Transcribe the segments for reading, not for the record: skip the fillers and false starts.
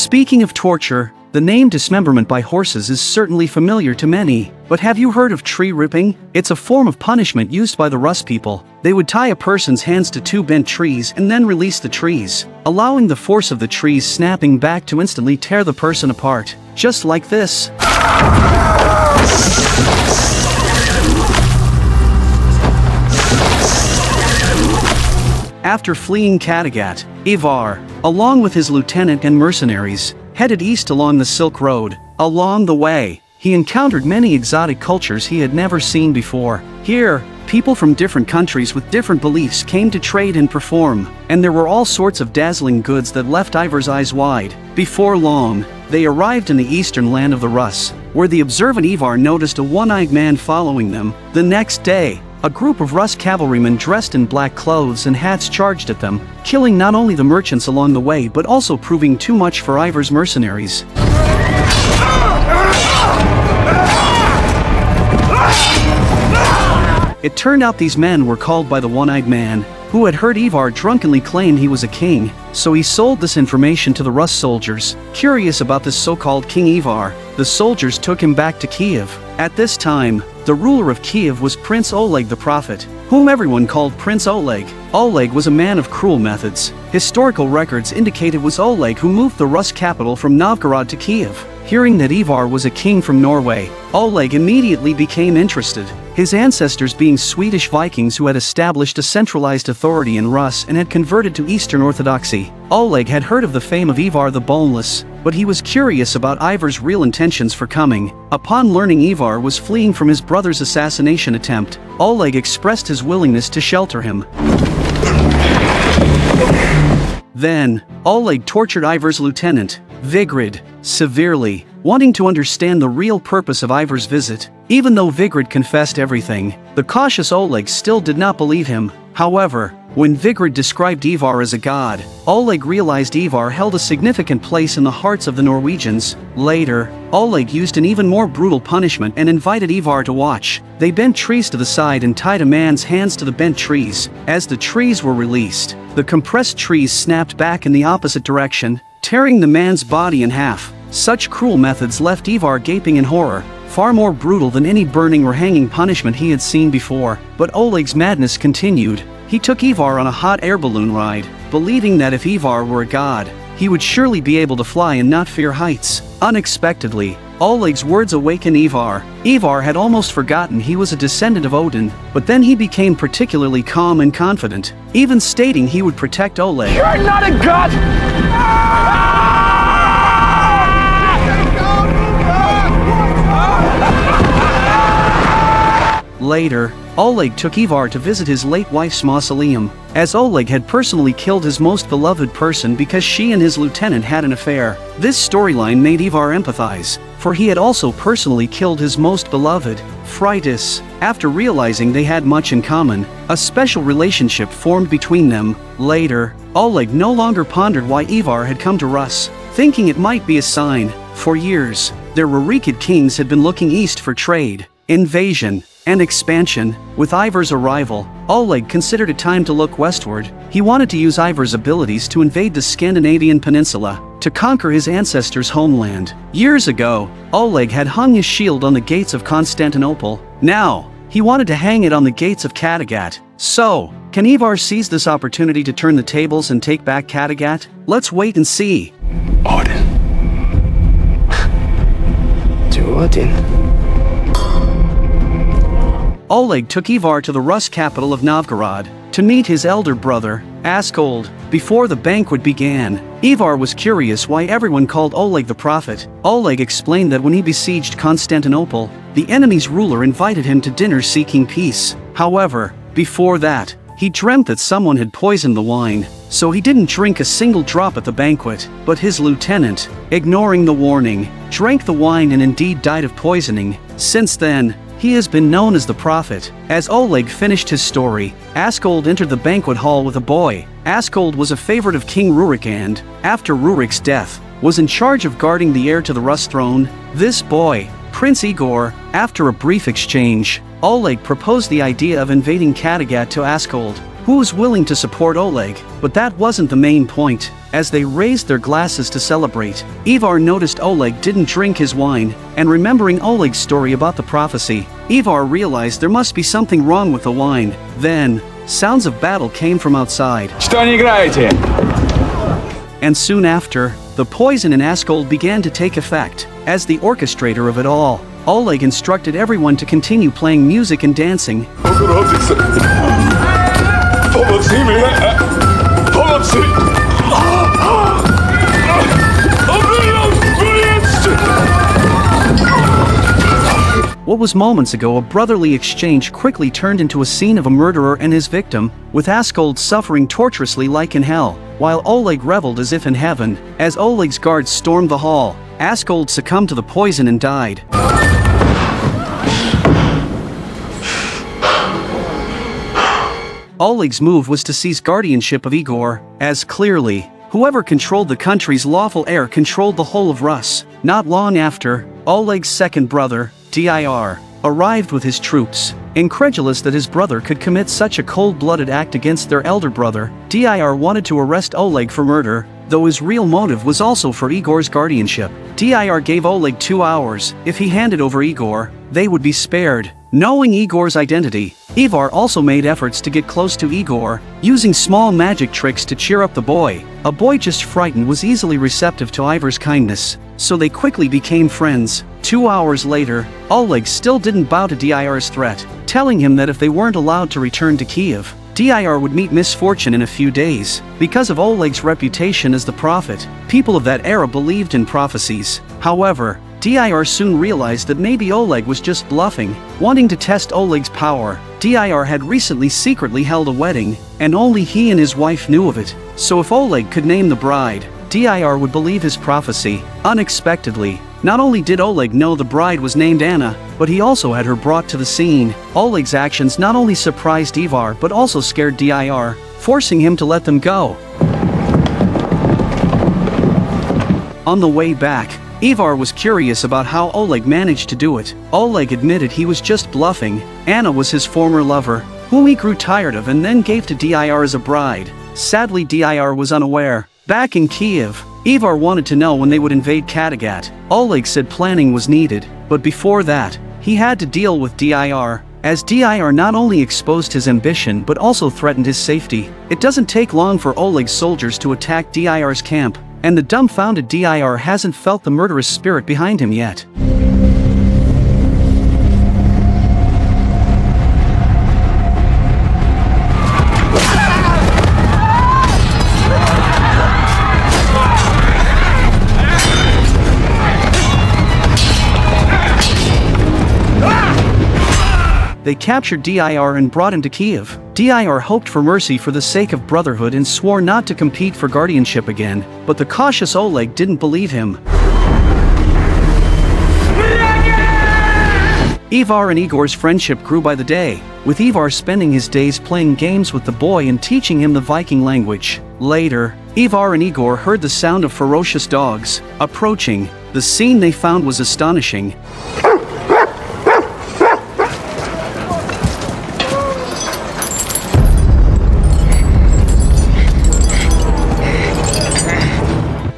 Speaking of torture, the name dismemberment by horses is certainly familiar to many, but have you heard of tree ripping? It's a form of punishment used by the Rus people. They would tie a person's hands to two bent trees and then release the trees, allowing the force of the trees snapping back to instantly tear the person apart. Just like this. After fleeing Kattegat, Ivar, along with his lieutenant and mercenaries, headed east along the Silk Road. Along the way, he encountered many exotic cultures he had never seen before. Here, people from different countries with different beliefs came to trade and perform, and there were all sorts of dazzling goods that left Ivar's eyes wide. Before long, they arrived in the eastern land of the Rus, where the observant Ivar noticed a one-eyed man following them. The next day, a group of Rus cavalrymen dressed in black clothes and hats charged at them, killing not only the merchants along the way but also proving too much for Ivar's mercenaries. It turned out these men were called by the one-eyed man, who had heard Ivar drunkenly claim he was a king, so he sold this information to the Rus soldiers. Curious about this so-called King Ivar, the soldiers took him back to Kiev. At this time, the ruler of Kiev was Prince Oleg the Prophet, whom everyone called Prince Oleg. Oleg was a man of cruel methods. Historical records indicate it was Oleg who moved the Rus capital from Novgorod to Kiev. Hearing that Ivar was a king from Norway, Oleg immediately became interested, his ancestors being Swedish Vikings who had established a centralized authority in Rus and had converted to Eastern Orthodoxy. Oleg had heard of the fame of Ivar the Boneless, but he was curious about Ivar's real intentions for coming. Upon learning Ivar was fleeing from his brother's assassination attempt, Oleg expressed his willingness to shelter him. Then, Oleg tortured Ivar's lieutenant, Vigrid, severely, wanting to understand the real purpose of Ivar's visit. Even though Vigrid confessed everything, the cautious Oleg still did not believe him. However, when Vigrid described Ivar as a god, Oleg realized Ivar held a significant place in the hearts of the Norwegians. Later, Oleg used an even more brutal punishment and invited Ivar to watch. They bent trees to the side and tied a man's hands to the bent trees. As the trees were released, the compressed trees snapped back in the opposite direction, tearing the man's body in half. Such cruel methods left Ivar gaping in horror, far more brutal than any burning or hanging punishment he had seen before. But Oleg's madness continued. He took Ivar on a hot air balloon ride, believing that if Ivar were a god, he would surely be able to fly and not fear heights. Unexpectedly, Oleg's words awakened Ivar. Ivar had almost forgotten he was a descendant of Odin, but then he became particularly calm and confident, even stating he would protect Oleg. You're not a god! Later, Oleg took Ivar to visit his late wife's mausoleum, as Oleg had personally killed his most beloved person because she and his lieutenant had an affair. This storyline made Ivar empathize, for he had also personally killed his most beloved, Fritis. After realizing they had much in common, a special relationship formed between them. Later, Oleg no longer pondered why Ivar had come to Rus, thinking it might be a sign. For years, their Rurikid kings had been looking east for trade, invasion, and expansion. With Ivar's arrival, Oleg considered it time to look westward. He wanted to use Ivar's abilities to invade the Scandinavian peninsula, to conquer his ancestors' homeland. Years ago, Oleg had hung his shield on the gates of Constantinople. Now, he wanted to hang it on the gates of Kattegat. So, can Ivar seize this opportunity to turn the tables and take back Kattegat? Let's wait and see. Odin. To Odin. Oleg took Ivar to the Rus capital of Novgorod, to meet his elder brother, Askold. Before the banquet began, Ivar was curious why everyone called Oleg the Prophet. Oleg explained that when he besieged Constantinople, the enemy's ruler invited him to dinner seeking peace. However, before that, he dreamt that someone had poisoned the wine, so he didn't drink a single drop at the banquet. But his lieutenant, ignoring the warning, drank the wine and indeed died of poisoning. Since then, he has been known as the Prophet. As Oleg finished his story, Askold entered the banquet hall with a boy. Askold was a favorite of King Rurik and, after Rurik's death, was in charge of guarding the heir to the Rus throne. This boy, Prince Igor. After a brief exchange, Oleg proposed the idea of invading Kattegat to Askold, who was willing to support Oleg, but that wasn't the main point. As they raised their glasses to celebrate, Ivar noticed Oleg didn't drink his wine, and remembering Oleg's story about the prophecy, Ivar realized there must be something wrong with the wine. Then, sounds of battle came from outside. Что не играете? And soon after, the poison in Askold began to take effect. As the orchestrator of it all, Oleg instructed everyone to continue playing music and dancing. What was moments ago a brotherly exchange quickly turned into a scene of a murderer and his victim, with Askold suffering torturously like in hell, while Oleg reveled as if in heaven. As Oleg's guards stormed the hall, Askold succumbed to the poison and died. Oleg's move was to seize guardianship of Igor, as clearly, whoever controlled the country's lawful heir controlled the whole of Rus. Not long after, Oleg's second brother, Dir, arrived with his troops. Incredulous that his brother could commit such a cold-blooded act against their elder brother, Dir wanted to arrest Oleg for murder, though his real motive was also for Igor's guardianship. Dir gave Oleg 2 hours. If he handed over Igor, they would be spared. Knowing Igor's identity, Ivar also made efforts to get close to Igor, using small magic tricks to cheer up the boy. A boy just frightened was easily receptive to Ivar's kindness, so they quickly became friends. 2 hours later, Oleg still didn't bow to Dir's threat, telling him that if they weren't allowed to return to Kiev, Dir would meet misfortune in a few days. Because of Oleg's reputation as the prophet, people of that era believed in prophecies. However, Dir soon realized that maybe Oleg was just bluffing, wanting to test Oleg's power. Dir had recently secretly held a wedding, and only he and his wife knew of it, so if Oleg could name the bride, Dir would believe his prophecy. Unexpectedly, not only did Oleg know the bride was named Anna, but he also had her brought to the scene. Oleg's actions not only surprised Ivar but also scared Dir, forcing him to let them go. On the way back, Ivar was curious about how Oleg managed to do it. Oleg admitted he was just bluffing. Anna was his former lover, whom he grew tired of and then gave to Dir as a bride. Sadly, Dir was unaware. Back in Kiev, Ivar wanted to know when they would invade Kattegat. Oleg said planning was needed, but before that, he had to deal with Dir, as Dir not only exposed his ambition but also threatened his safety. It doesn't take long for Oleg's soldiers to attack Dir's camp, and the dumbfounded Dir hasn't felt the murderous spirit behind him yet. They captured Dir and brought him to Kiev. Dir hoped for mercy for the sake of brotherhood and swore not to compete for guardianship again, but the cautious Oleg didn't believe him. Ivar and Igor's friendship grew by the day, with Ivar spending his days playing games with the boy and teaching him the Viking language. Later, Ivar and Igor heard the sound of ferocious dogs approaching. The scene they found was astonishing.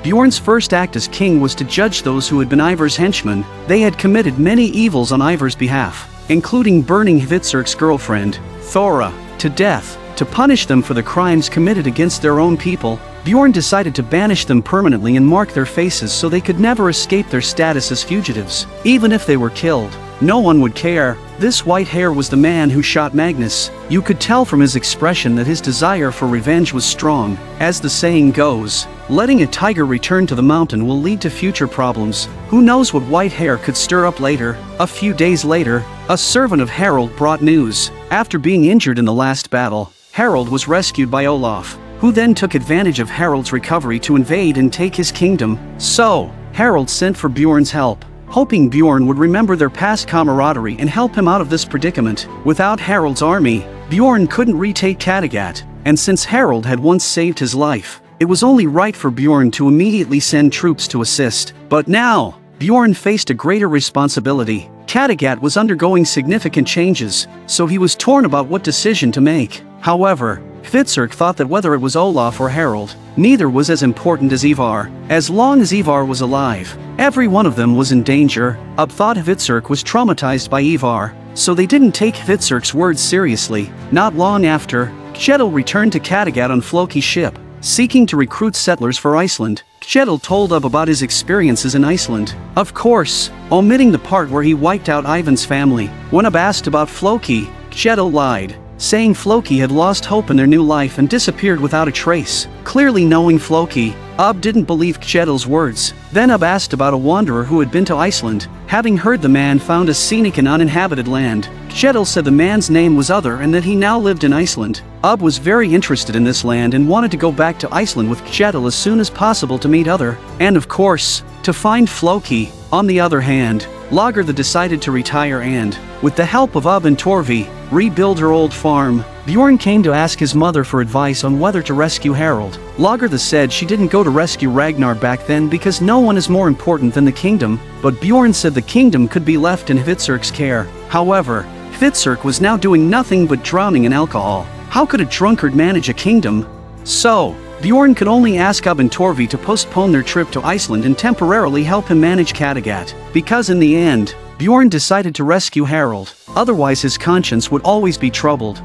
Bjorn's first act as king was to judge those who had been Ivar's henchmen. They had committed many evils on Ivar's behalf, including burning Hvitserk's girlfriend, Thora, to death. To punish them for the crimes committed against their own people, Bjorn decided to banish them permanently and mark their faces so they could never escape their status as fugitives. Even if they were killed, no one would care. This white hair was the man who shot Magnus. You could tell from his expression that his desire for revenge was strong. As the saying goes, letting a tiger return to the mountain will lead to future problems. Who knows what white hair could stir up later? A few days later, a servant of Harald brought news. After being injured in the last battle, Harald was rescued by Olaf, who then took advantage of Harald's recovery to invade and take his kingdom. So, Harald sent for Bjorn's help, hoping Bjorn would remember their past camaraderie and help him out of this predicament. Without Harald's army, Bjorn couldn't retake Kattegat, and since Harald had once saved his life, it was only right for Bjorn to immediately send troops to assist. But now, Bjorn faced a greater responsibility. Kattegat was undergoing significant changes, so he was torn about what decision to make. However, Hvitserk thought that whether it was Olaf or Harald, neither was as important as Ivar. As long as Ivar was alive, every one of them was in danger. Ub thought Hvitserk was traumatized by Ivar, so they didn't take Hvitserk's words seriously. Not long after, Kjetil returned to Kattegat on Floki's ship, seeking to recruit settlers for Iceland. Kjetil told Ub about his experiences in Iceland, of course, omitting the part where he wiped out Ivan's family. When Ub asked about Floki, Kjetil lied, saying Floki had lost hope in their new life and disappeared without a trace. Clearly knowing Floki, Ub didn't believe Kjetil's words. Then Ub asked about a wanderer who had been to Iceland, having heard the man found a scenic and uninhabited land. Kjetil said the man's name was Other and that he now lived in Iceland. Ub was very interested in this land and wanted to go back to Iceland with Kjetil as soon as possible to meet Other, and of course, to find Floki. On the other hand, Lagertha decided to retire and, with the help of Ub and Torvi, rebuild her old farm. Bjorn came to ask his mother for advice on whether to rescue Harald. Lagertha said she didn't go to rescue Ragnar back then because no one is more important than the kingdom, but Bjorn said the kingdom could be left in Hvitserk's care. However, Hvitserk was now doing nothing but drowning in alcohol. How could a drunkard manage a kingdom? So, Bjorn could only ask Ub and Torvi to postpone their trip to Iceland and temporarily help him manage Kattegat, because in the end, Bjorn decided to rescue Harald, otherwise his conscience would always be troubled.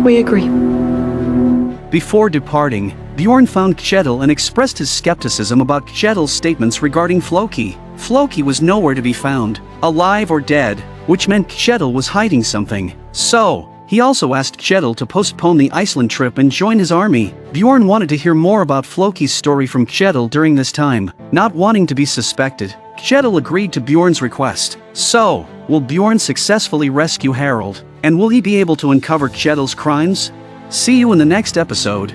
We agree. Before departing, Bjorn found Kjetil and expressed his skepticism about Kjetil's statements regarding Floki. Floki was nowhere to be found, alive or dead, which meant Kjetil was hiding something. So, he also asked Kjetil to postpone the Iceland trip and join his army. Bjorn wanted to hear more about Floki's story from Kjetil during this time, not wanting to be suspected. Kjetil agreed to Bjorn's request. So, will Bjorn successfully rescue Harald? And will he be able to uncover Kjetil's crimes? See you in the next episode.